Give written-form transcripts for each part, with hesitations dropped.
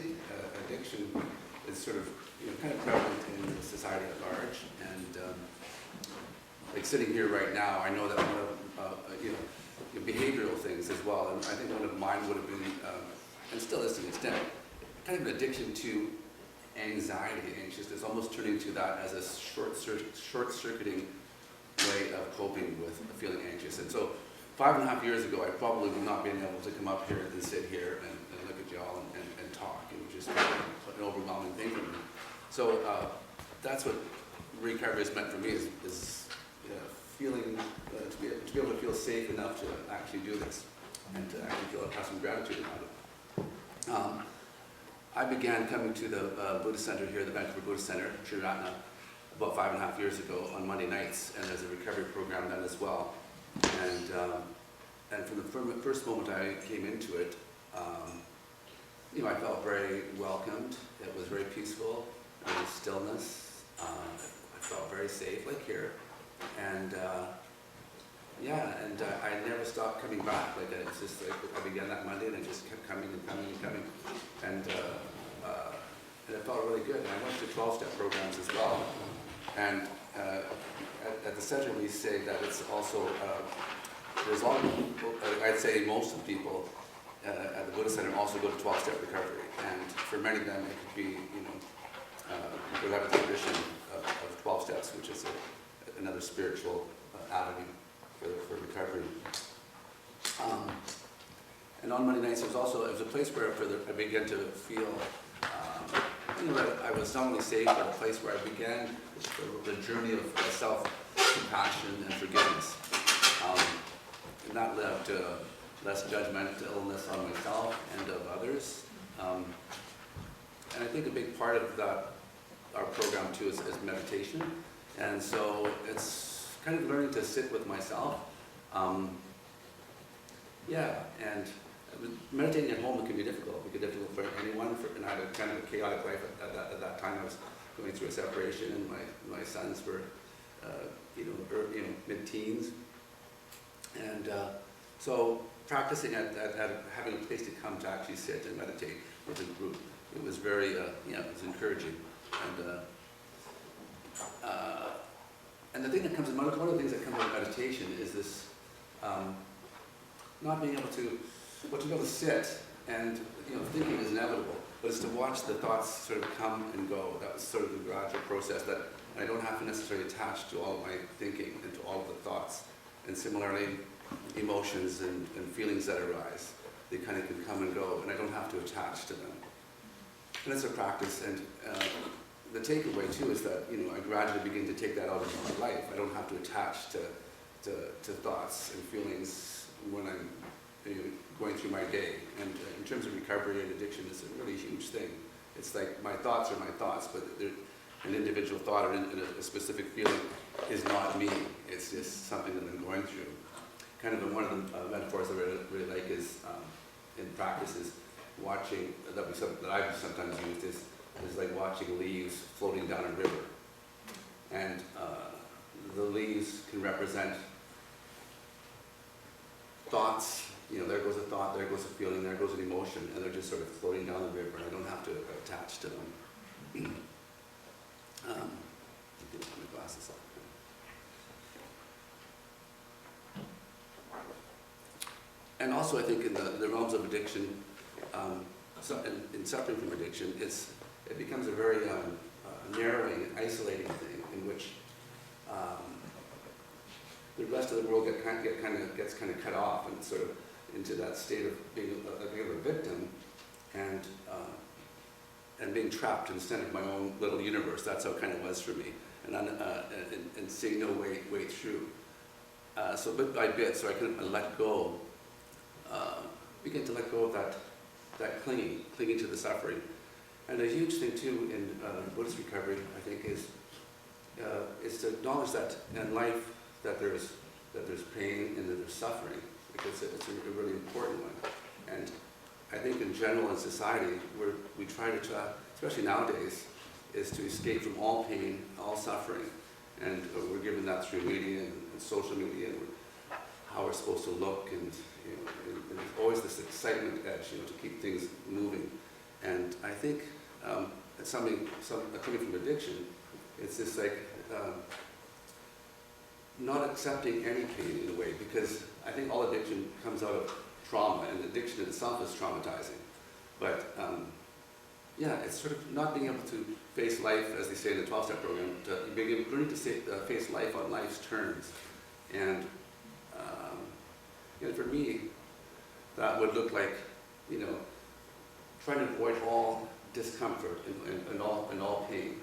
think addiction is sort of kind of prevalent in society at large, and like sitting here right now, I know that one of behavioral things as well, and I think one of mine would have been, and still is to an extent, kind of an addiction to anxiety, anxiousness, almost turning to that as a short-circuiting way of coping with feeling anxious. And so 5.5 years ago, I probably would not been able to come up here and sit here and look at y'all and talk. It was just an overwhelming thing for me. So that's what recovery has meant for me, is feeling, to be able to feel safe enough to actually do this, and to actually have some gratitude about it. I began coming to the Buddhist Center here, the Vancouver Buddhist Center, Triratna, about 5.5 years ago on Monday nights, and there's a recovery program then as well. And from the first moment I came into it, I felt very welcomed. It was very peaceful. There was stillness. I felt very safe, like here. And I never stopped coming back. Like it's just like I began that Monday, and I just kept coming and coming and coming, and it felt really good. And I went to 12-step programs as well. And at the center, we say that it's also there's a lot of people, I'd say most of the people at the Buddhist Center also go to 12-step recovery, and for many of them, it could be we have a tradition of 12 steps, which is another spiritual avenue for recovery. And on Monday nights, it was a place where I began to feel that I was not only safe, but a place where I began the journey of self-compassion and forgiveness. And that led up to less judgmentalness on myself and of others. And I think a big part of that, our program too, is meditation. And so it's kind of learning to sit with myself. And meditating at home, it can be difficult. It can be difficult for anyone. And I had a kind of a chaotic life at that time. I was going through a separation, and my sons were, mid-teens. And so practicing at having a place to come to actually sit and meditate with a group, it was very, it was encouraging. And the thing that comes in, one of the things that comes out of meditation is this not being able to sit, and thinking is inevitable, but it's to watch the thoughts sort of come and go. That was sort of the gradual process that I don't have to necessarily attach to all of my thinking and to all of the thoughts. And similarly, emotions and feelings that arise, they kind of can come and go, and I don't have to attach to them. And it's a practice, and the takeaway too is that I gradually begin to take that out of my life. I don't have to attach to thoughts and feelings when I'm going through my day. And in terms of recovery and addiction, it's a really huge thing. It's like my thoughts are my thoughts, but an individual thought or a specific feeling is not me. It's just something that I'm going through. Kind of one of the metaphors that I really like is in practice is watching, that I've sometimes used is like watching leaves floating down a river. And the leaves can represent thoughts. There goes a thought, there goes a feeling, there goes an emotion, and they're just sort of floating down the river, and I don't have to attach to them. Put my glasses on. And also, I think in the realms of addiction, in suffering from addiction, it becomes a very narrowing, isolating thing in which the rest of the world gets kind of cut off and sort of into that state of being a victim and being trapped in the center of my own little universe. That's how it kind of was for me, and seeing no way through. So bit by bit, so I can let go, begin to let go of that clinging to the suffering. And a huge thing too in Buddhist recovery, I think, is to acknowledge that in life that there's pain and that there's suffering, because it's a really important one. And I think in general in society, we try to, especially nowadays, is to escape from all pain, all suffering. And we're given that through media and social media, and how we're supposed to look, and there's always this excitement edge, to keep things moving. And I coming from addiction, it's just like not accepting any pain in a way, because I think all addiction comes out of trauma, and addiction itself is traumatizing. But yeah, it's sort of not being able to face life, as they say in the 12-step program, learning to face life on life's terms. And for me, that would look like, trying to avoid all discomfort and all pain,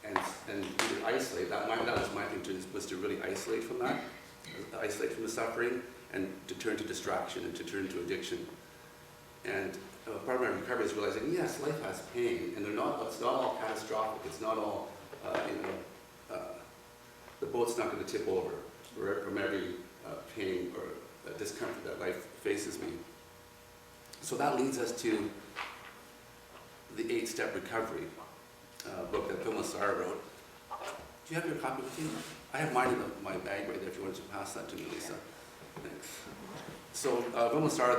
and either isolate. That was my thing, was to really isolate from that, isolate from the suffering, and to turn to distraction and to turn to addiction. And part of my recovery is realizing, yes, life has pain, and it's not all catastrophic. It's not all, the boat's not going to tip over from every pain or discomfort that life faces me. So that leads us to the 8-Step Recovery book that Phil Massara wrote. Do you have your copy with you? I have mine in my bag right there if you wanted to pass that to me, Lisa. Thanks. So Phil Massara,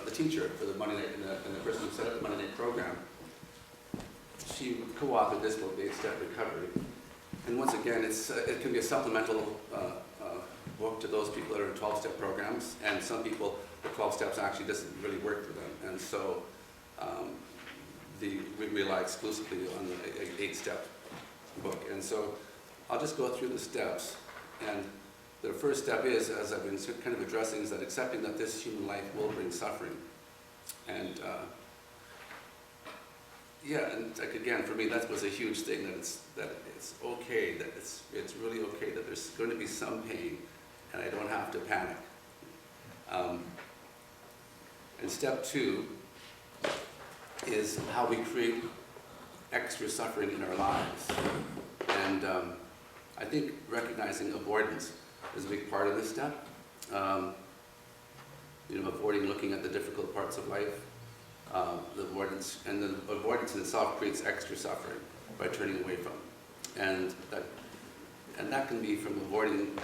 the teacher for the Monday Night, and the person who set up the Monday Night program, she co-authored this book, The 8-Step Recovery. And once again, it can be a supplemental book to those people that are in 12-step programs, and some people, the 12 steps actually doesn't really work for them. And so we rely exclusively on the 8-step book. And so I'll just go through the steps. And the first step is, as I've been kind of addressing, is that accepting that this human life will bring suffering. And yeah, and like again, for me, that was a huge thing, that it's okay, that it's really okay that there's going to be some pain, and I don't have to panic. And step 2 is how we create extra suffering in our lives. And I think recognizing avoidance is a big part of this step. Avoiding looking at the difficult parts of life. The avoidance in itself creates extra suffering by turning away from. And that can be from avoiding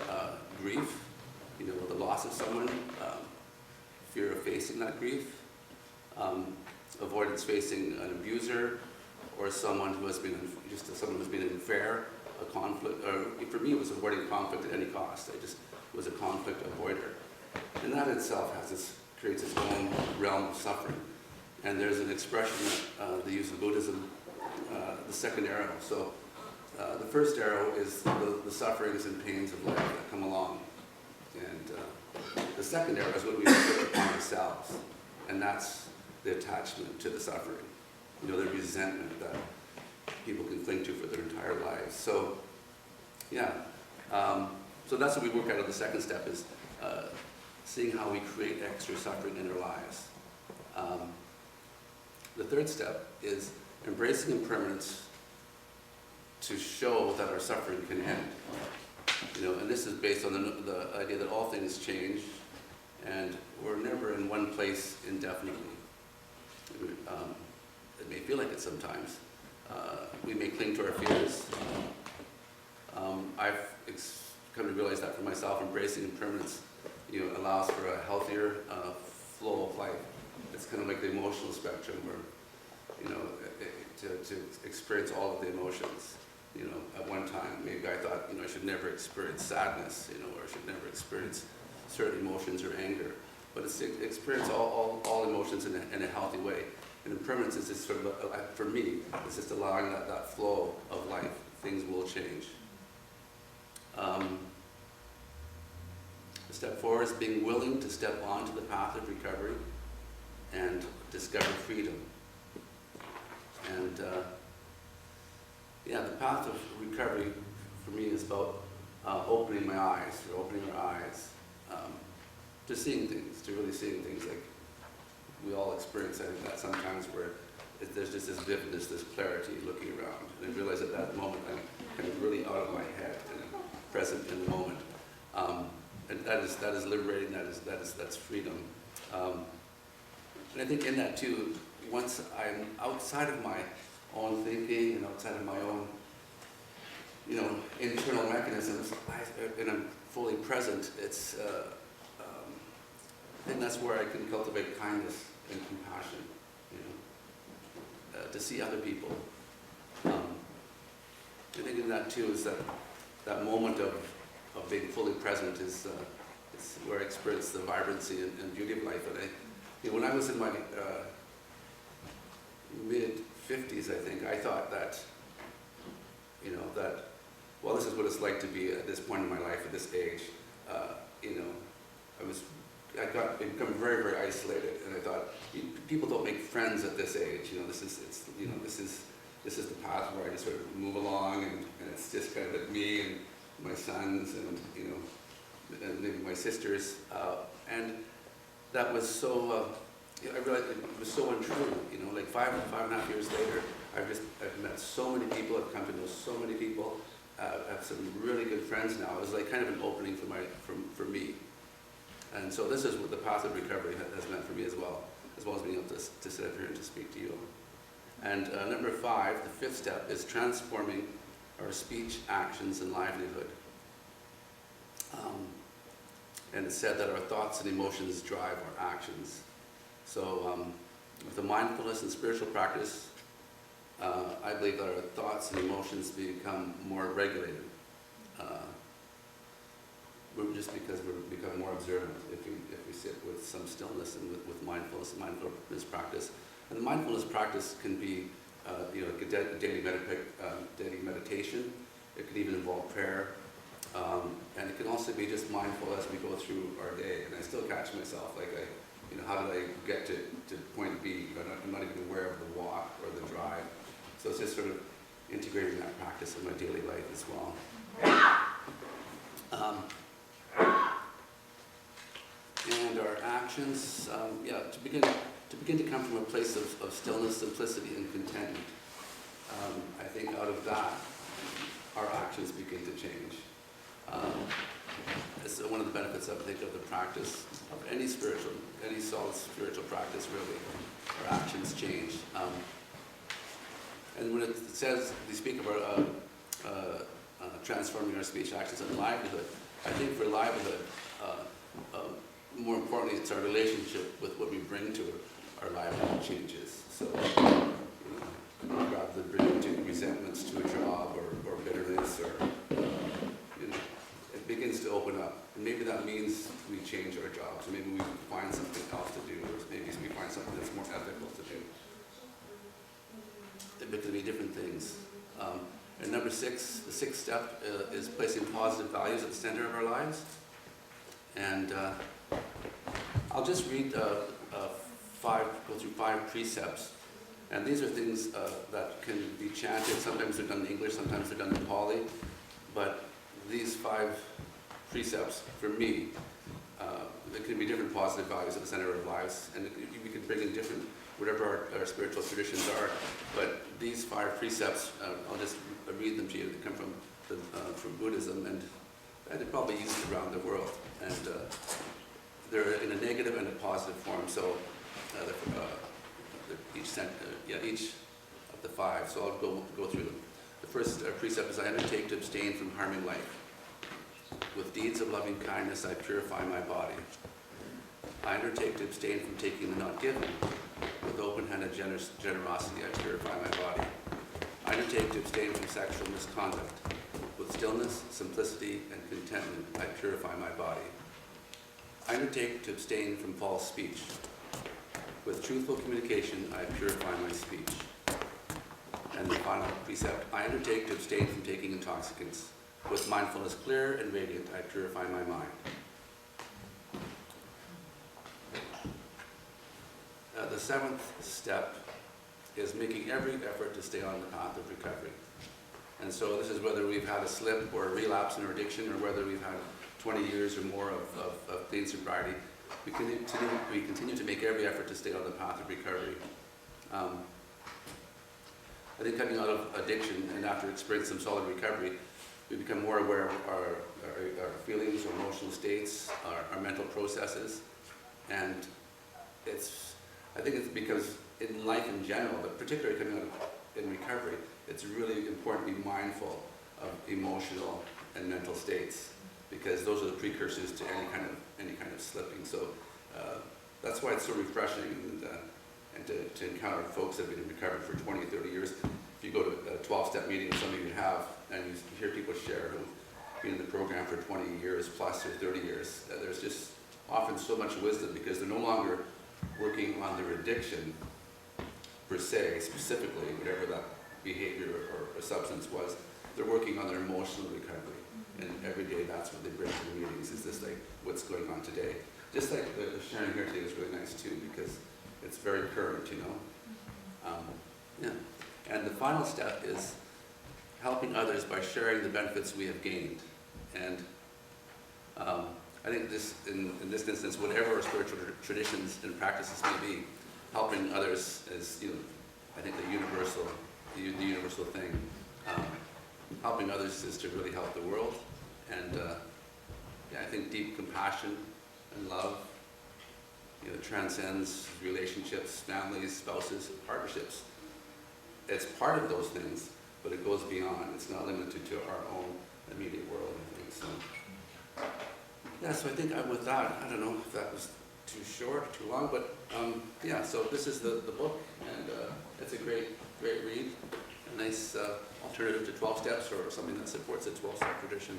grief, the loss of someone, fear of facing that grief, avoidance facing an abuser, or someone who has been in an affair, a conflict, or for me it was avoiding conflict at any cost. I just was a conflict avoider. And that itself creates its own realm of suffering. And there's an expression they use in Buddhism, the second arrow. So the first arrow is the sufferings and pains of life that come along. And the second arrow is what we inflict upon ourselves. And that's the attachment to the suffering. The resentment that people can cling to for their entire lives. So, yeah. So that's what we work out of the second step, is seeing how we create extra suffering in our lives. The third step is embracing impermanence to show that our suffering can end. And this is based on the idea that all things change, and we're never in one place indefinitely. It may feel like it sometimes. We may cling to our fears. I've come to realize that for myself, embracing impermanence allows for a healthier flow of life. It's kind of like the emotional spectrum, where to experience all of the emotions. At one time, maybe I thought I should never experience sadness, or I should never experience certain emotions or anger. But it's to experience all emotions in a healthy way. And impermanence is just sort of, for me, it's just allowing that flow of life. Things will change. Step 4 is being willing to step onto the path of recovery and discover freedom. And the path of recovery for me is about opening my eyes, or opening our eyes to seeing things, to really seeing things. Like we all experience, I think, that sometimes where there's just this vividness, this clarity looking around. And I realize at that moment I'm kind of really out of my head and I'm present in the moment. And that is liberating, that's freedom. And I think in that too, once I'm outside of my own thinking and outside of my own, internal mechanisms, and I'm fully present, it's, I think that's where I can cultivate kindness and compassion, to see other people I think in that too is that moment of being fully present is where I experience the vibrancy and beauty of life. And when I was in my mid-50s, I think, I thought that, well, this is what it's like to be at this point in my life, at this age. I become very, very isolated, and I thought, people don't make friends at this age. This is the path where I just sort of move along, and it's just kind of me and my sons, and and maybe my sisters, and that was so. I realized it was so untrue. Like five and a half years later, I've met so many people. I've come to know so many people. I have some really good friends now. It was like kind of an opening for me. And so this is what the path of recovery has meant for me as well as being able to sit up here and to speak to you. And number 5, the 5th step, is transforming our speech, actions, and livelihood. And it's said that our thoughts and emotions drive our actions. So with the mindfulness and spiritual practice, I believe that our thoughts and emotions become more regulated. Just because we're becoming more observant if we sit with some stillness and with mindfulness practice. And the mindfulness practice can be like a daily meditation. It can even involve prayer. And it can also be just mindful as we go through our day. And I still catch myself, like how did I get to point B? I'm not even aware of the walk or the drive. So it's just sort of integrating that practice in my daily life as well. And our actions, to begin to come from a place of stillness, simplicity, and contentment. I think out of that, our actions begin to change. It's one of the benefits, I think, of the practice of any solid spiritual practice, really. Our actions change. And when it says, we speak about transforming our speech, actions, and livelihood, I think for livelihood, more importantly, it's our relationship with what we bring to it. Our livelihood changes. So, rather than bringing resentments to a job or bitterness, or it begins to open up. And maybe that means we change our jobs. Maybe we find something else to do, or maybe we find something that's more ethical to do. It could be different things. And number 6, the 6th step is placing positive values at the center of our lives. And I'll just read go through 5 precepts. And these are things that can be chanted. Sometimes they're done in English, sometimes they're done in Pali. But these 5 precepts, for me, there can be different positive values at the center of our lives. And we can bring in different, whatever our spiritual traditions are. But these 5 precepts, I'll just read them to you. They come from Buddhism, and they're probably used around the world. And they're in a negative and a positive form. So each of the 5. So I'll go through them. The first precept is, I undertake to abstain from harming life. With deeds of loving kindness, I purify my body. I undertake to abstain from taking the not given. With open-handed generosity, I purify my body. I undertake to abstain from sexual misconduct. With stillness, simplicity, and contentment, I purify my body. I undertake to abstain from false speech. With truthful communication, I purify my speech. And the final precept, I undertake to abstain from taking intoxicants. With mindfulness clear and radiant, I purify my mind. The 7th step is making every effort to stay on the path of recovery. And so this is whether we've had a slip or a relapse in our addiction, or whether we've had 20 years or more of clean sobriety. We continue to make every effort to stay on the path of recovery. I think coming out of addiction and after experiencing some solid recovery, we become more aware of our feelings, our emotional states, our mental processes. And I think it's because in life in general, but particularly coming out in recovery, it's really important to be mindful of emotional and mental states, because those are the precursors to any kind of slipping. So that's why it's so refreshing and to encounter folks that have been in recovery for 20, 30 years. If you go to a 12-step meeting with somebody you have, and you hear people share who've been in the program for 20 years plus or 30 years, there's just often so much wisdom because they're no longer working on their addiction per se, specifically, whatever that behavior or substance was. They're working on their emotional recovery. And every day that's what they bring to the meetings, is this like what's going on today. Just like the sharing here today was really nice too, because it's very current, you know. Yeah. And the final step is helping others by sharing the benefits we have gained. And I think this, in this instance, whatever our spiritual traditions and practices may be, helping others is, you know, I think the universal thing. Helping others is to really help the world, and yeah, I think deep compassion and love, you know, transcends relationships, families, spouses, partnerships. It's part of those things, but it goes beyond. It's not limited to our own immediate world, I think. So, yeah, so I think with that, I don't know if that was too short, too long, but yeah, so this is the book, and it's a great read. A nice alternative to 12 steps, or something that supports a 12-step tradition.